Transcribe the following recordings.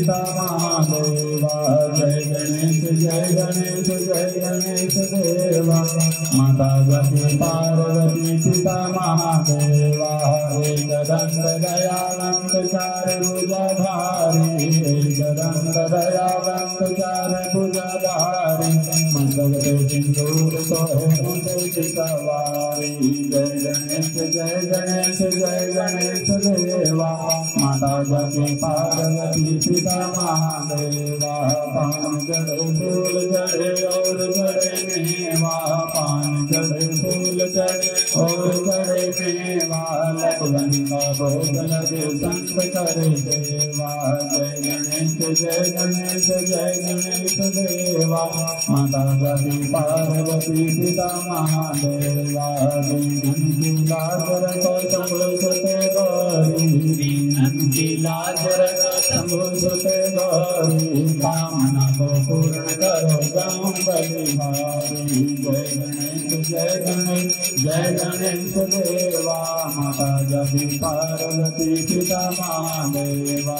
पिता महादेवा जय गणेश जय गणेश देवा माता गति पार्वती पिता महादेवा एक दंड दयावंत चार भुजधारी एक दंड दयावंत चार भुजधारी मंगल सिंदूर सोहे मुझे सवारी जय गणेश देवा माता गति पार्वती पिता महादेवा पान जड़े फूल जड़े और जड़े मेवा पान जड़े फूल जड़े और जड़े मेवा लखन का भोग लगे संत करे सेवा जय गणेश देवा माता गति पार्वती पिता महादेवा दीन की लाज रखो संभुते गौरी दीन की लाज रखो संभुते गौरी कामना को पूर्ण करो गाँव बलिहारी जय गणेश देवा माता गति पार्वती पिता महादेवा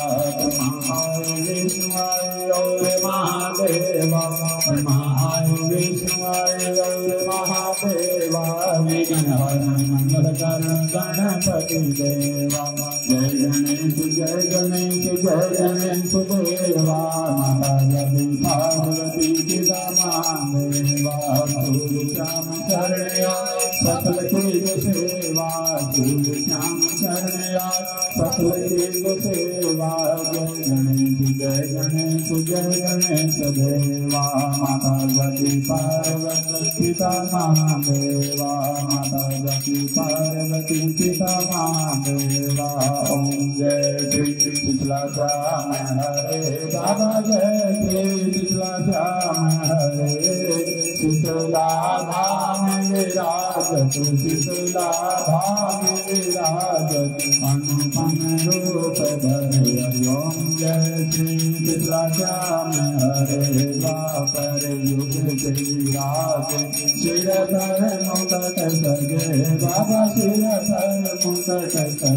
विष्णुआय और महादेवा विष्णुआय और महादेवा विघ्न मंगल कर गणपति देवा जय गणेश देवा माता गति पार्वती पिता महादेवा श्याम शरणया सकल देव सेवा श्याम शरणया सकल देव सेवा जय गणेश देवा माता गति पार्वती पिता महादेवा माता गति पार्वती पिता महादेवा ओम जय श्री शीतला श्याम हरे बाबा जय श्री शीतला श्याम हरे शीतला धाम विराजत शीतला धाम विराजत अनुपम रूप धरे ओम जय श्री शीतला श्याम हरे द्वापर युग श्रीराज शिरधर मुकुट सजे बाबा शिरधर मुकुट सजे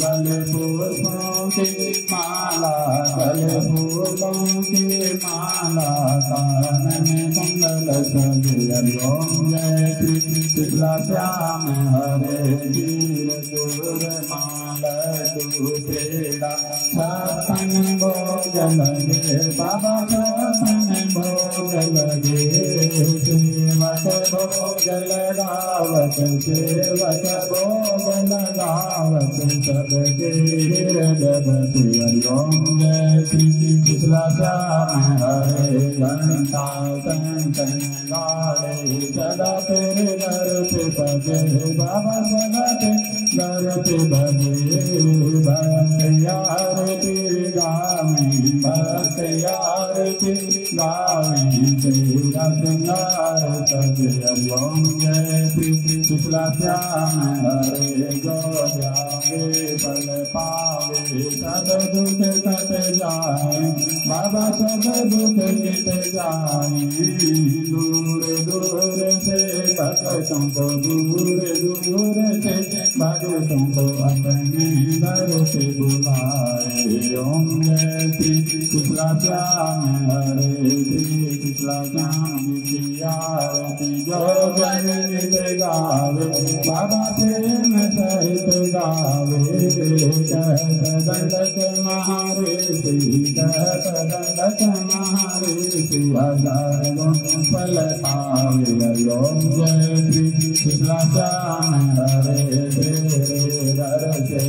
गले पुष्पों की माला गले फूलों की माला कान में कुंडल सजे ओम जय श्री शीतला श्याम हरे वीर दूर माला पेड़ा छप्पन भोग लगे बाबा छप्पन भोग लगे सेवक भोग लगावत सेवक भोग लगावत सबके हृदय ओम जय श्री शीतला श्याम हरे घंटा कंचन गाड़े सदा तेरे दर पे बजे बाबा सदा तेरे दर पे बजे भक्त यार तेरे गामी भक्त यार तेरे गामी तेरा सिंगार सजे ओम जय श्री शीतला श्याम हरे गो जावे फल पावे सब दुख कट जाए बाबा सब दुख कट जाए दूर दूर से भक्तों को दूर दूर से भक्तों को अपने घर से बुलाए ओम जय श्री शीतला श्याम हरे श्री शीतला श्याम की आरती जो गणित गावे बाबा प्रेम सहित गावे दंडक महाऋषि दंडक महाऋषि हजार गुण फल पावे ओम जय श्री शीतला श्याम हरे तेरे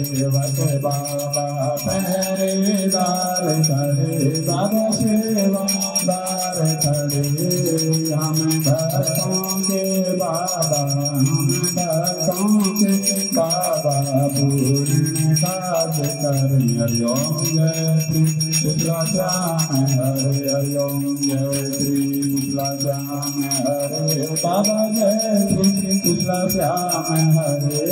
सेवक बाबा पहरेदार करे बाबा सेवादार करे हम भक्तों के बाबा हम भक्तों के बाबा पूर्ण काज करे ओम जय श्री शीतला श्याम हरे ओम जय श्री शीतला श्याम हरे बाबा जय श्री शीतला श्याम हरे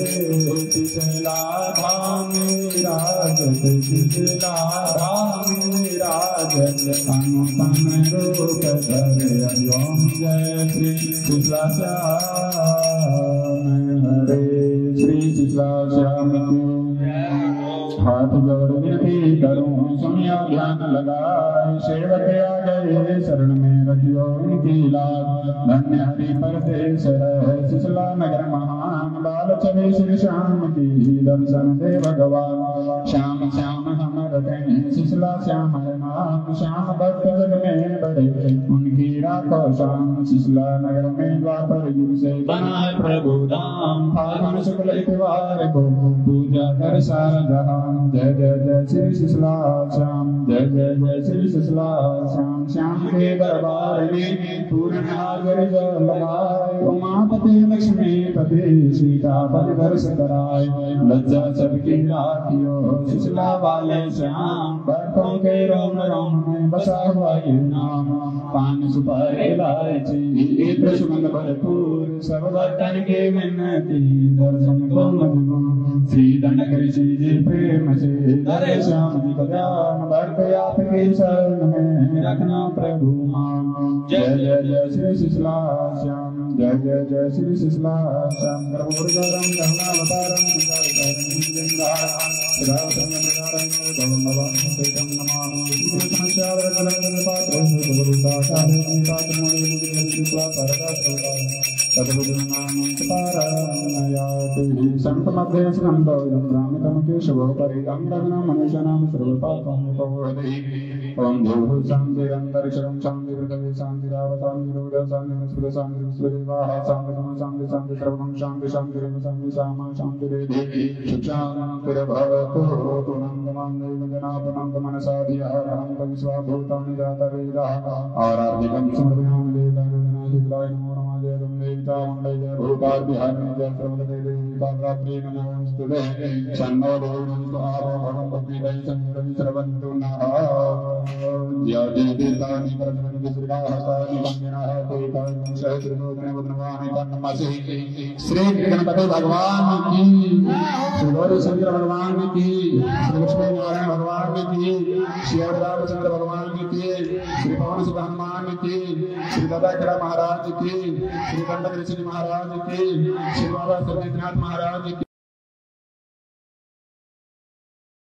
शीतला धाम विराजत शीतला धाम विराजत अनुपम रूप धरे ओम जय श्री शीतला श्याम हरे श्री शीतला श्याम हरे हाथ जोड़ विनती करूं सुनियो ध्यान लगाए सेवक आ गए शरण में रखियो इनकी लाज धन्य हरि परदेश है सिसला नगर महान बाल चले श्री श्याम की दर्शन दे भगवान श्याम श्याम हम रखें सिसला श्याम है नाम श्याम भक्त जग में बड़े उनकी राखो श्याम सिसला नगर में द्वापर युग से बना है प्रभु धाम फागुन शुक्ल इतवार को पूजा कर सारा जहान जय जय जय श्री सिसला श्याम जय जय जय श्री सिसला श्याम श्याम के दरबार में पूर्ण हाजर जल लगाए उमापति लक्ष्मी पति सीता परिदर्श कराए लज्जा सबकी राखियो सिसला वाले श्याम भक्तों के रोम रोम में बसा हुआ ये नाम पान सुपारी इलायची इत्र सुगंध भरपूर सब भक्तन के विनती दर्शन को मजबूर श्री दंड कृषि जी प्रेम से धरे श्याम जी कल्याण भक्त आपके शरण में रखना प्रभु मान जय जय जय श्री सिसला श्याम जय जय जय श्री सिसला श्याम गर्भोदरम गहनावतारम संत मध्य स्कंदो ब्राह्मणम केशवो परिगंगना मनुष्यनाम सर्वपापं विपवदे ओम देव शांति अंतरिक्षं शांति पृथ्वी शांति राव शांति रुद्र शांति विश्व शांति विश्वदेवाः शांति शांति शांति सर्वं शांति शांति रेव शांति सामा शांति देवी सुक्षांति भवतु तुनंदमं देवजनापनं मनसा धिया अनंत विश्वभूतानि जातवेदाः आराधिकं समर्पयामि देवाय नमो नमः जय देवता मंडल जय भूपाल बिहार में जय सर्वदेव देवी कालरात्रि नमोस्तुते शन्नो देवो भगवन्तो पीडै संरवि सर्वन्तु नः जय देवतानि परमनि श्रीराहतानि वंदनाः कोइकाय सहस्रनोदने वदनवानि तन्नमसि श्री गणपति भगवान की श्री गौरी शंकर भगवान की श्री लक्ष्मी नारायण भगवान की श्री रामचंद्र भगवान की श्री पवन सुत हनुमान की श्री दादा महाराज की श्री दंड महाराज की श्री बाबा सर्वेन्द्रनाथ महाराज की।